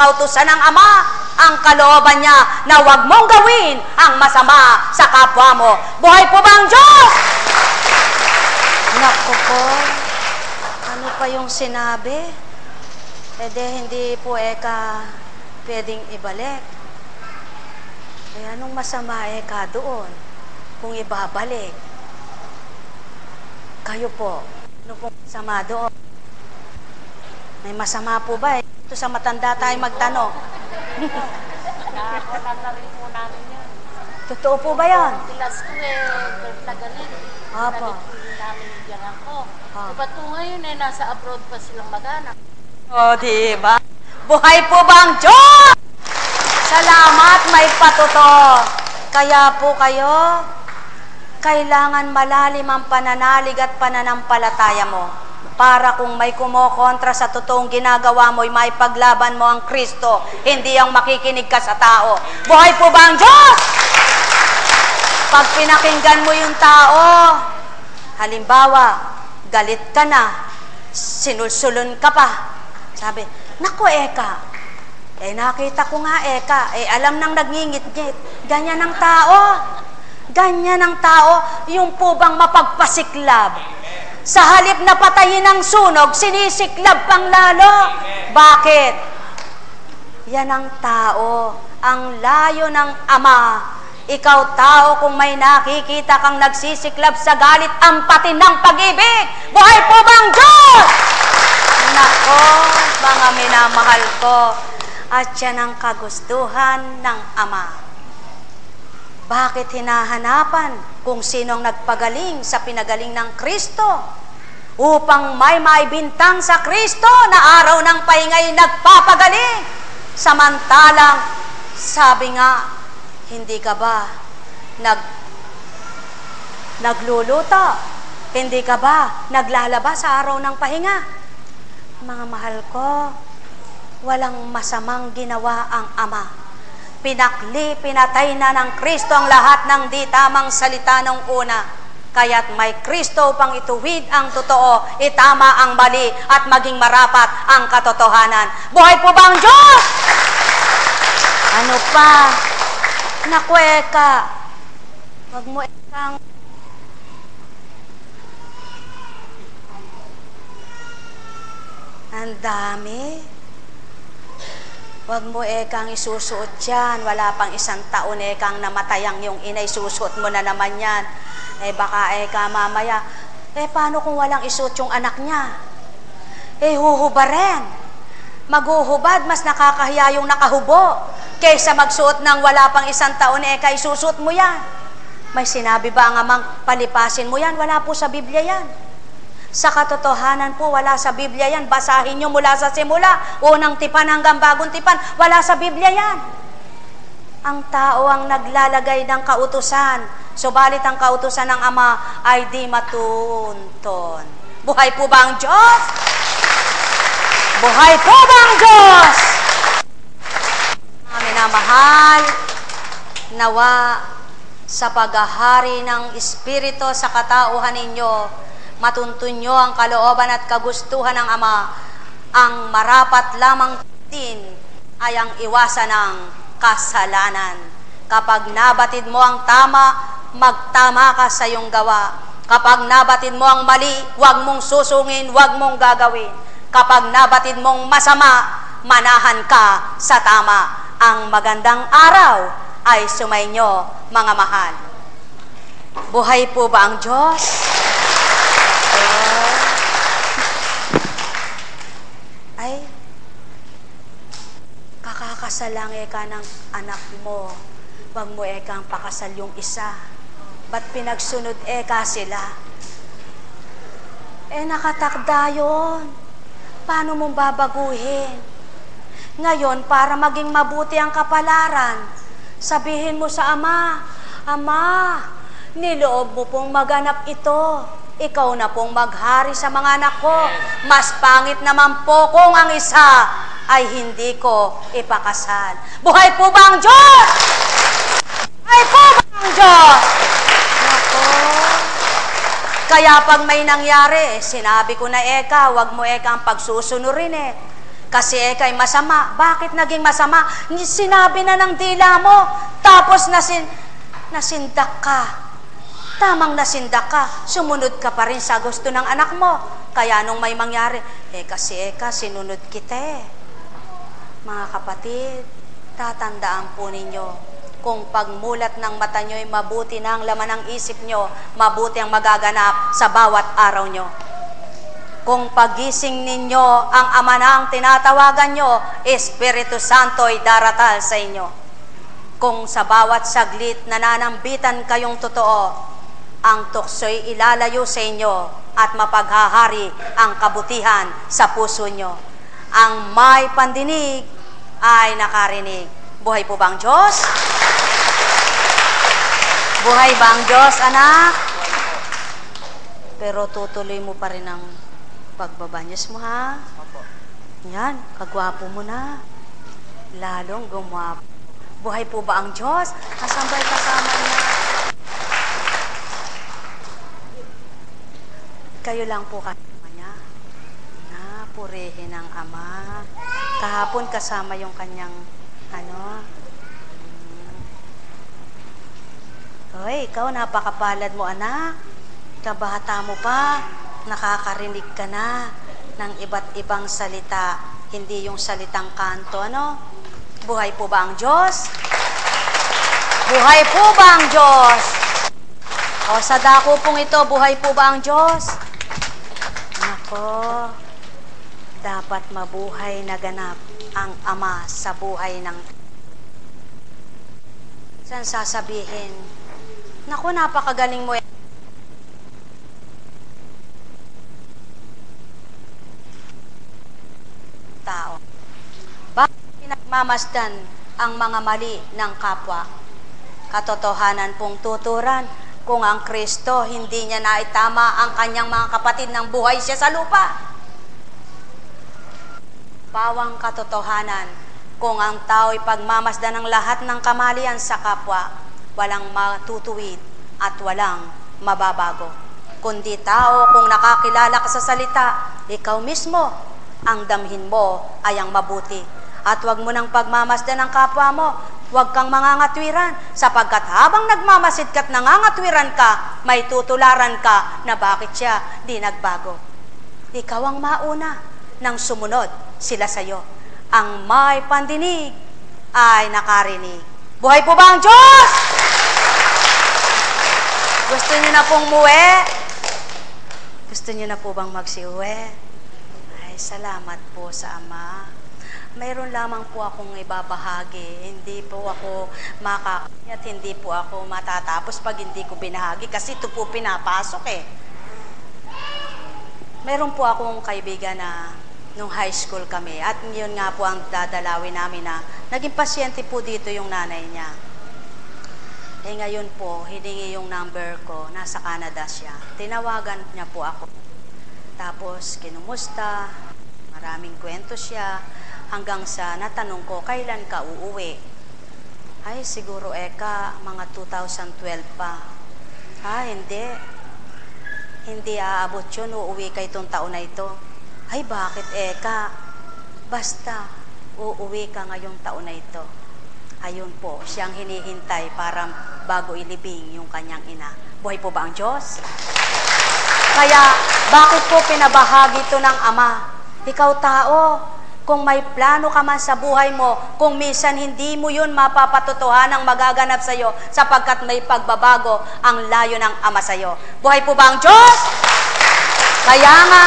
Kautusan ng Ama ang kalooban niya na huwag mong gawin ang masama sa kapwa mo. Buhay po ba ang Diyos? Naku po, ano pa yung sinabi? Hindi po pwedeng ibalik. Eh, anong masama doon kung ibabalik? Kayo po, ano pong masama doon? May masama po ba? Ito sa matanda tayo magtanong. Nakakalan na rin po namin yan. Totoo po ba yan? Tilas ko tagaling. Apo. Nalipili namin yung diyan ko. Ba't po ngayon nasa abroad pa silang mag-anak? Diba? Buhay po ba ang Diyos? Salamat, may patuto. Kaya po kayo, kailangan malalim ang pananalig at pananampalataya mo para kung may kumokontra sa totoong ginagawa mo, may paglaban mo ang Kristo, hindi ang makikinig ka sa tao. Buhay po ba ang Diyos? Pag pinakinggan mo yung tao, halimbawa, galit ka na, sinulsulon ka pa, sabi, naku Eka, nakita ko nga Eka, alam nang nagngingit-ngit. Ganyan ang tao. Ganyan ang tao, yung po bang mapagpasiklab. Sa halip na patayin ang sunog, sinisiklab pang lalo. Bakit? Yan ang tao, ang layo ng Ama. Ikaw tao, kung may nakikita kang nagsisiklab sa galit, ampatin ng pag-ibig. Buhay po ba ang Diyos? Nako, mga minamahal ko, at yan ang kagustuhan ng Ama. Bakit hinahanapan kung sinong nagpagaling sa pinagaling ng Kristo? Upang may maibintang sa Kristo na araw ng pahingay nagpapagaling. Samantalang, sabi nga, hindi ka ba nagluluto? Hindi ka ba naglalaba sa araw ng pahinga? Mga mahal ko, walang masamang ginawa ang Ama. Pinatay na ng Kristo ang lahat ng di tamang salita ng una. Kaya't may Kristo upang ituwid ang totoo, itama ang mali, at maging marapat ang katotohanan. Buhay po ba ang Diyos? Ano pa? Naku Eka, wag mo Ekang ang dami. Wag mo Ekang isusuot yan. Wala pang 1 taon Ekang namatay ang iyong inay, susuot mo na naman yan. Baka Eka mamaya, paano kung walang isuot yung anak niya? Huhubarin. Maghuhubad, mas nakakahiya yung nakahubo. Kaysa magsuot ng wala pang 1 taon Eka, isusuot mo yan. May sinabi ba ang Amang palipasin mo yan? Wala po sa Biblia yan. Sa katotohanan po, wala sa Biblia yan. Basahin nyo mula sa simula, unang tipan hanggang bagong tipan, wala sa Biblia yan. Ang tao ang naglalagay ng kautusan, subalit ang kautusan ng Ama ay di matunton. Buhay po ba ang Diyos? Buhay po ba ang Diyos? Mga minamahal, nawa sa paghahari ng Espiritu sa katauhan ninyo, matuntun nyo ang kalooban at kagustuhan ng Ama. Ang marapat lamang din ay ang iwasan ng kasalanan. Kapag nabatid mo ang tama, magtama ka sa iyong gawa. Kapag nabatid mo ang mali, huwag mong susungin, huwag mong gagawin. Kapag nabatid mong masama, manahan ka sa tama. Ang magandang araw ay sumainyo, mga mahal. Buhay po ba ang Diyos? Ay, kakakasal lang Eka ng anak mo. Wag mo Ekang pakasal yung isa. Ba't pinagsunod Eka sila? Nakatakda yun. Paano mong babaguhin? Ngayon, para maging mabuti ang kapalaran, sabihin mo sa Ama, Ama, niloob mo pong maganap ito. Ikaw na pong maghari sa mga anak ko. Mas pangit naman po kung ang isa ay hindi ko ipakasal. Buhay po ba ang Diyos? Buhay po ba ang Diyos? Nako. Kaya pag may nangyari, sinabi ko na Eka, wag mo Eka ang pagsusunurin Kasi eka'y masama. Bakit naging masama? Sinabi na ng dila mo, tapos nasindak ka. Tamang nasindak ka, sumunod ka pa rin sa gusto ng anak mo. Kaya nung may mangyari, kasi sinunod kita eh. Mga kapatid, tatandaan po ninyo, kung pagmulat ng mata nyo'y mabuti na ang laman ng isip nyo, mabuti ang magaganap sa bawat araw nyo. Kung pagising ninyo, ang Ama na ang tinatawagan nyo, Espiritu Santo'y daratal sa inyo. Kung sa bawat saglit nananambitan kayong totoo, ang tukso'y ilalayo sa inyo at mapaghahari ang kabutihan sa puso nyo. Ang may pandinig ay nakarinig. Buhay po ba ang Diyos? Buhay ba ang Diyos, anak? Pero tutuloy mo pa rin ang pagbabanyos mo, ha? Yan, kagwapo mo na. Lalong gumwapo. Buhay po ba ang Diyos? Kasambay kasama niya. Kayo lang po kasama niya. Purihin ang Ama. Kahapon kasama yung kanyang Hoy, ikaw napakapalad mo, anak. Kabata mo pa, nakakarinig ka na ng iba't ibang salita, hindi yung salitang kanto, Buhay po ba ang Diyos? Buhay po ba ang Diyos? O sa dako pong ito, buhay po ba ang Diyos? Nako, dapat mabuhay na ganap ang Ama sa buhay ng saan sasabihin, naku, napakagaling mo tao. Bakit pinagmamasdan ang mga mali ng kapwa? Katotohanan pong tuturan, kung ang Kristo hindi niya naitama ang kanyang mga kapatid ng buhay siya sa lupa. Pawang katotohanan, kung ang tao'y pagmamasdan ng lahat ng kamalian sa kapwa, walang matutuwid at walang mababago. Kundi tao, kung nakakilala ka sa salita, ikaw mismo, ang damhin mo ay ang mabuti. At huwag mo nang pagmamasdan ng kapwa mo, huwag kang mangangatwiran, sapagkat habang nagmamasid ka't nangangatwiran ka, may tutularan ka na bakit siya di nagbago. Ikaw ang mauna nang sumunod sila sa'yo. Ang may pandinig ay nakarinig. Buhay po ba ang Diyos? Gusto niyo na pong muwi? Gusto niyo na po bang magsiuwi? Ay, salamat po sa Ama. Mayroon lamang po akong ibabahagi. Hindi po ako at hindi po ako matatapos pag hindi ko binahagi kasi ito po pinapasok eh. Mayroon po akong kaibigan na nung high school kami at yun nga po ang dadalawin namin na naging pasyente po dito yung nanay niya. Ngayon po, hiningi yung number ko, nasa Canada siya. Tinawagan niya po ako. Tapos, kinumusta, maraming kwento siya, hanggang sa natanong ko, kailan ka uuwi? Ay, siguro mga 2012 pa. Hindi. Hindi aabot yun, uuwi ka itong taon na ito. Ay, bakit Basta, uuwi ka ngayong taon na ito. Ayun po, siyang hinihintay para bago ilibing yung kanyang ina. Buhay po ba ang Diyos? Kaya, bakit po pinabahagi ito ng Ama? Ikaw tao, kung may plano ka man sa buhay mo, kung minsan hindi mo yun mapapatotohanan ang magaganap sa iyo, sapagkat may pagbabago ang layo ng Ama sa iyo. Buhay po ba ang Diyos? Kaya nga,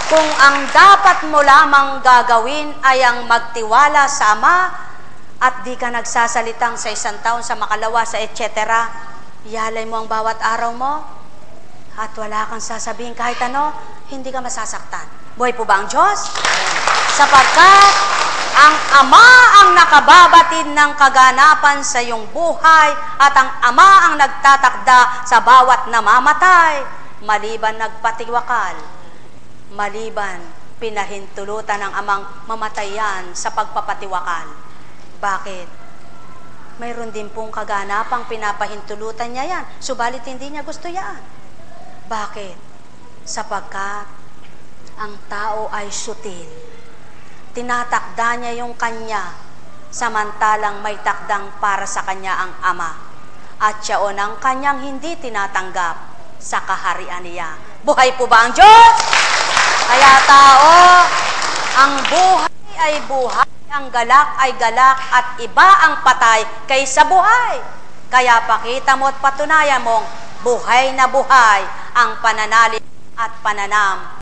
kung ang dapat mo lamang gagawin ay ang magtiwala sa Ama, at di ka nagsasalitang sa isang taon, sa makalawa, sa etc., ialay mo ang bawat araw mo, at wala kang sasabihin kahit ano, hindi ka masasaktan. Buhay po ba ang Diyos? Sapagkat ang Ama ang nakababatid ng kaganapan sa iyong buhay at ang Ama ang nagtatakda sa bawat namamatay, maliban nagpatiwakal, maliban pinahintulutan ng Amang mamatayan sa pagpapatiwakal. Bakit? Mayroon din pong kaganapang pinapahintulutan niya yan, subalit hindi niya gusto yan. Bakit? Sapagkat ang tao ay sutil. tinatakda niya yung kanya, samantalang may takdang para sa kanya ang Ama. At siyaon ang kanyang hindi tinatanggap sa kaharian niya. Buhay po ba ang Diyos? Kaya tao, ang buhay ay buhay, ang galak ay galak, at iba ang patay kaysa buhay. Kaya pakita mo at patunayan mong buhay na buhay ang pananalig at pananam